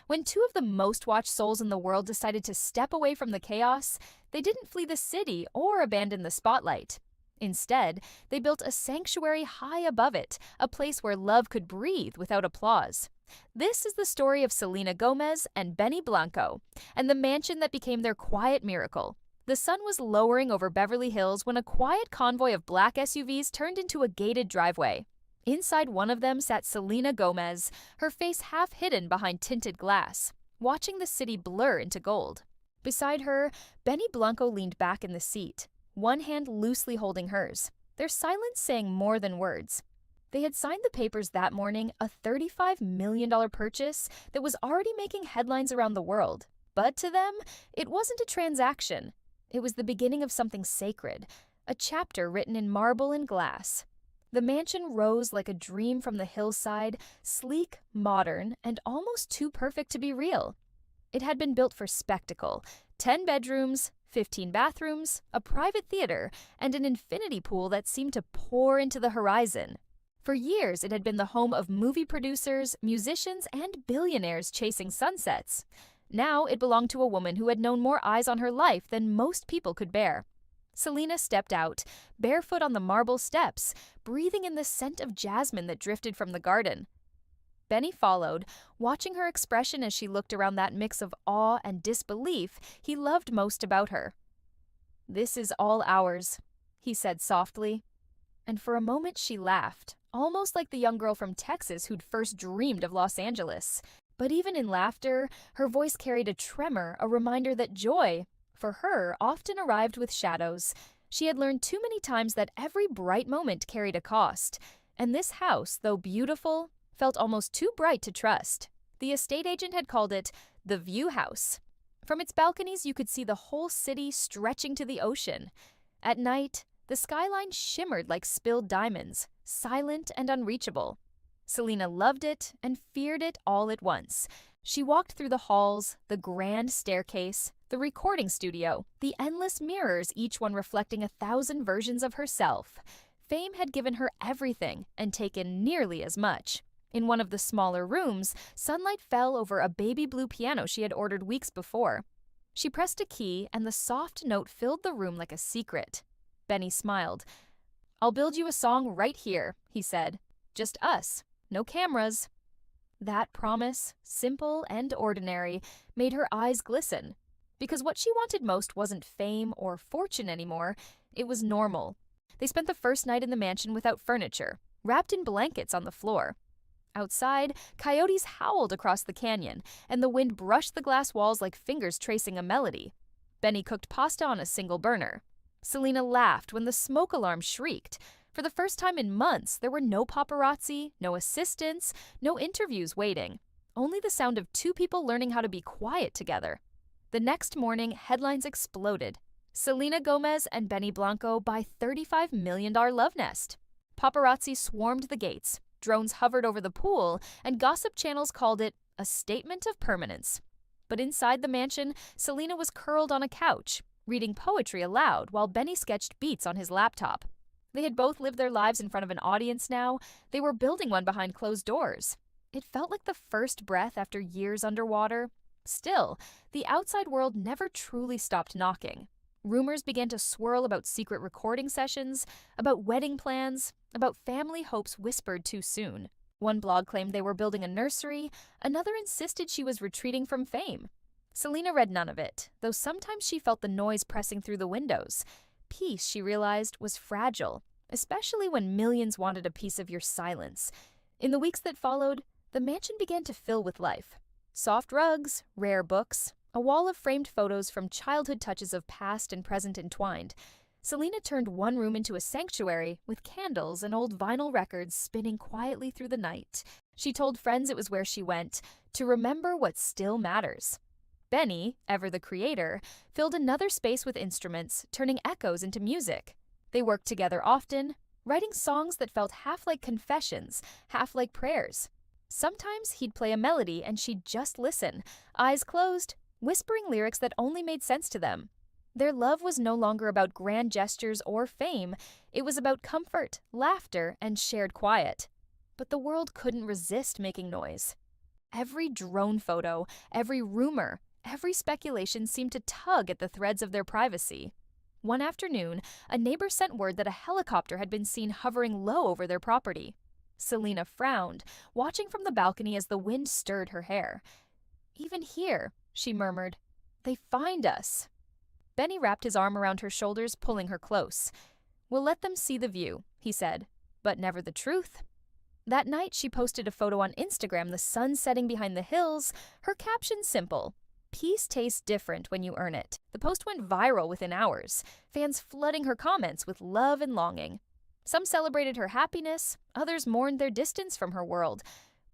When two of the most watched souls in the world decided to step away from the chaos, they didn't flee the city or abandon the spotlight. Instead, they built a sanctuary high above it, a place where love could breathe without applause. This is the story of Selena Gomez and Benny Blanco, and the mansion that became their quiet miracle. The sun was lowering over Beverly Hills when a quiet convoy of black SUVs turned into a gated driveway. Inside one of them sat Selena Gomez, her face half hidden behind tinted glass, watching the city blur into gold. Beside her, Benny Blanco leaned back in the seat, one hand loosely holding hers, their silence saying more than words. They had signed the papers that morning, a $35 million purchase that was already making headlines around the world. But to them, it wasn't a transaction. It was the beginning of something sacred, a chapter written in marble and glass. The mansion rose like a dream from the hillside, sleek, modern, and almost too perfect to be real. It had been built for spectacle: 10 bedrooms, 15 bathrooms, a private theater, and an infinity pool that seemed to pour into the horizon. For years, it had been the home of movie producers, musicians, and billionaires chasing sunsets. Now it belonged to a woman who had known more eyes on her life than most people could bear. Selena stepped out, barefoot on the marble steps, breathing in the scent of jasmine that drifted from the garden. Benny followed, watching her expression as she looked around that mix of awe and disbelief he loved most about her. "This is all ours," he said softly. And for a moment she laughed, almost like the young girl from Texas who'd first dreamed of Los Angeles. But even in laughter, her voice carried a tremor, a reminder that joy, for her, often arrived with shadows. She had learned too many times that every bright moment carried a cost. And this house, though beautiful, felt almost too bright to trust. The estate agent had called it the View House. From its balconies, you could see the whole city stretching to the ocean. At night, the skyline shimmered like spilled diamonds, silent and unreachable. Selena loved it and feared it all at once. She walked through the halls, the grand staircase, the recording studio, the endless mirrors, each one reflecting 1,000 versions of herself. Fame had given her everything and taken nearly as much. In one of the smaller rooms, sunlight fell over a baby blue piano she had ordered weeks before. She pressed a key, and the soft note filled the room like a secret. Benny smiled. "I'll build you a song right here," he said. "Just us. No cameras." That promise, simple and ordinary, made her eyes glisten. Because what she wanted most wasn't fame or fortune anymore, it was normal. They spent the first night in the mansion without furniture, wrapped in blankets on the floor. Outside, coyotes howled across the canyon, and the wind brushed the glass walls like fingers tracing a melody. Benny cooked pasta on a single burner. Selena laughed when the smoke alarm shrieked. For the first time in months, there were no paparazzi, no assistants, no interviews waiting. Only the sound of two people learning how to be quiet together. The next morning, headlines exploded. Selena Gomez and Benny Blanco buy $35 million love nest. Paparazzi swarmed the gates, drones hovered over the pool, and gossip channels called it a statement of permanence. But inside the mansion, Selena was curled on a couch, reading poetry aloud while Benny sketched beats on his laptop. They had both lived their lives in front of an audience now. They were building one behind closed doors. It felt like the first breath after years underwater. Still, the outside world never truly stopped knocking. Rumors began to swirl about secret recording sessions, about wedding plans, about family hopes whispered too soon. One blog claimed they were building a nursery, another insisted she was retreating from fame. Selena read none of it, though sometimes she felt the noise pressing through the windows. Peace, she realized, was fragile, especially when millions wanted a piece of your silence. In the weeks that followed, the mansion began to fill with life. Soft rugs, rare books, a wall of framed photos from childhood touches of past and present entwined. Selena turned one room into a sanctuary with candles and old vinyl records spinning quietly through the night. She told friends it was where she went to remember what still matters. Benny, ever the creator, filled another space with instruments, turning echoes into music. They worked together often, writing songs that felt half like confessions, half like prayers. Sometimes he'd play a melody and she'd just listen, eyes closed, whispering lyrics that only made sense to them. Their love was no longer about grand gestures or fame. It was about comfort, laughter, and shared quiet. But the world couldn't resist making noise. Every drone photo, every rumor, every speculation seemed to tug at the threads of their privacy. One afternoon, a neighbor sent word that a helicopter had been seen hovering low over their property. Selena frowned, watching from the balcony as the wind stirred her hair. "Even here," she murmured, "they find us." Benny wrapped his arm around her shoulders, pulling her close. "We'll let them see the view," he said, "but never the truth." That night, she posted a photo on Instagram, the sun setting behind the hills, her caption simple: "Peace tastes different when you earn it." The post went viral within hours, fans flooding her comments with love and longing. Some celebrated her happiness, others mourned their distance from her world.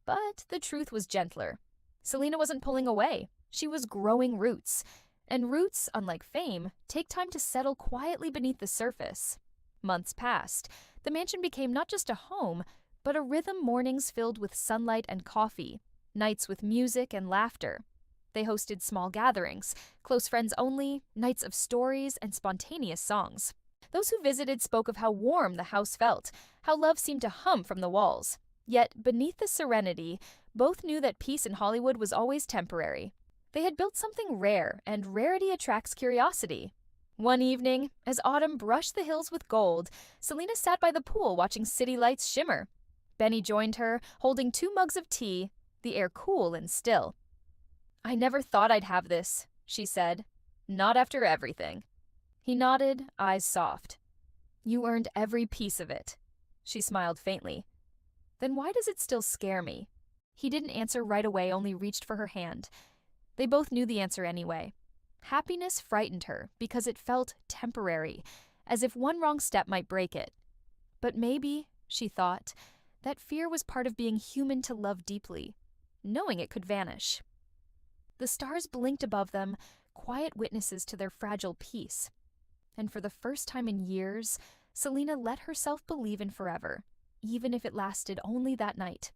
But the truth was gentler. Selena wasn't pulling away. She was growing roots. And roots, unlike fame, take time to settle quietly beneath the surface. Months passed. The mansion became not just a home, but a rhythm: mornings filled with sunlight and coffee, nights with music and laughter. They hosted small gatherings, close friends only, nights of stories and spontaneous songs. Those who visited spoke of how warm the house felt, how love seemed to hum from the walls. Yet, beneath the serenity, both knew that peace in Hollywood was always temporary. They had built something rare, and rarity attracts curiosity. One evening, as autumn brushed the hills with gold, Selena sat by the pool watching city lights shimmer. Benny joined her, holding 2 mugs of tea, the air cool and still. "I never thought I'd have this," she said. "Not after everything." He nodded, eyes soft. "You earned every piece of it." She smiled faintly. "Then why does it still scare me?" He didn't answer right away, only reached for her hand. They both knew the answer anyway. Happiness frightened her because it felt temporary, as if one wrong step might break it. But maybe, she thought, that fear was part of being human, to love deeply, knowing it could vanish. The stars blinked above them, quiet witnesses to their fragile peace. And for the first time in years, Selena let herself believe in forever, even if it lasted only that night.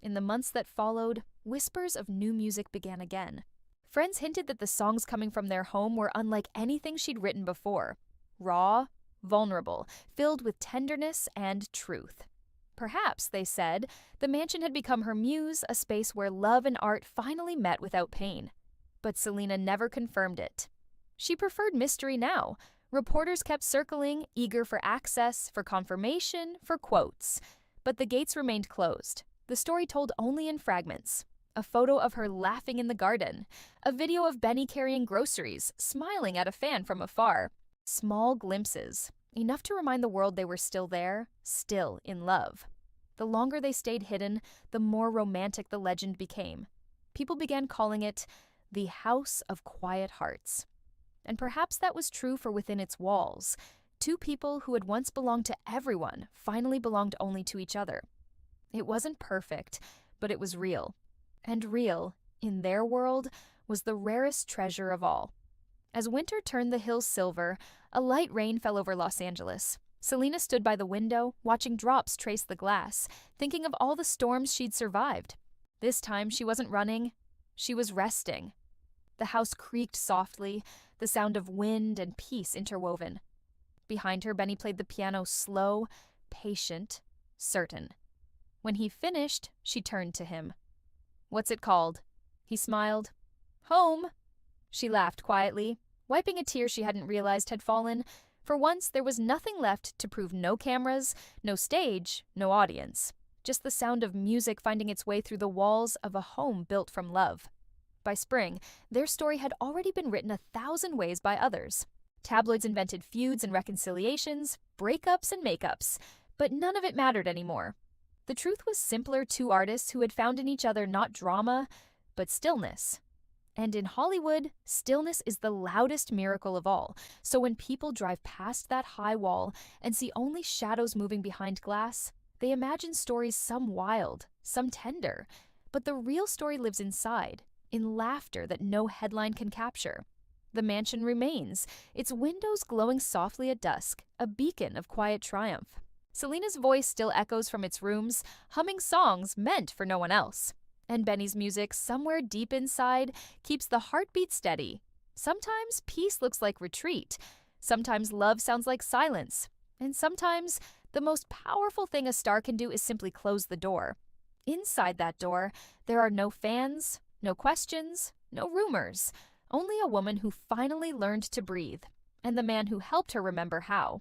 In the months that followed, whispers of new music began again. Friends hinted that the songs coming from their home were unlike anything she'd written before. Raw, vulnerable, filled with tenderness and truth. Perhaps, they said, the mansion had become her muse, a space where love and art finally met without pain. But Selena never confirmed it. She preferred mystery now. Reporters kept circling, eager for access, for confirmation, for quotes. But the gates remained closed. The story told only in fragments. A photo of her laughing in the garden. A video of Benny carrying groceries, smiling at a fan from afar. Small glimpses, enough to remind the world they were still there, still in love. The longer they stayed hidden, the more romantic the legend became. People began calling it the House of Quiet Hearts. And perhaps that was true for within its walls. 2 people who had once belonged to everyone finally belonged only to each other. It wasn't perfect, but it was real. And real, in their world, was the rarest treasure of all. As winter turned the hills silver, a light rain fell over Los Angeles. Selena stood by the window, watching drops trace the glass, thinking of all the storms she'd survived. This time she wasn't running, she was resting. The house creaked softly, the sound of wind and peace interwoven. Behind her, Benny played the piano, slow, patient, certain. When he finished, she turned to him. "What's it called?" He smiled. "Home." She laughed quietly, wiping a tear she hadn't realized had fallen. For once, there was nothing left to prove: no cameras, no stage, no audience. Just the sound of music finding its way through the walls of a home built from love. By spring, their story had already been written 1,000 ways by others. Tabloids invented feuds and reconciliations, breakups and makeups, but none of it mattered anymore. The truth was simpler: 2 artists who had found in each other not drama, but stillness. And in Hollywood, stillness is the loudest miracle of all. So when people drive past that high wall and see only shadows moving behind glass, they imagine stories, some wild, some tender. But the real story lives inside, in laughter that no headline can capture. The mansion remains, its windows glowing softly at dusk, a beacon of quiet triumph. Selena's voice still echoes from its rooms, humming songs meant for no one else. And Benny's music, somewhere deep inside, keeps the heartbeat steady. Sometimes peace looks like retreat. Sometimes love sounds like silence. And sometimes the most powerful thing a star can do is simply close the door. Inside that door, there are no fans, no questions, no rumors, only a woman who finally learned to breathe, and the man who helped her remember how.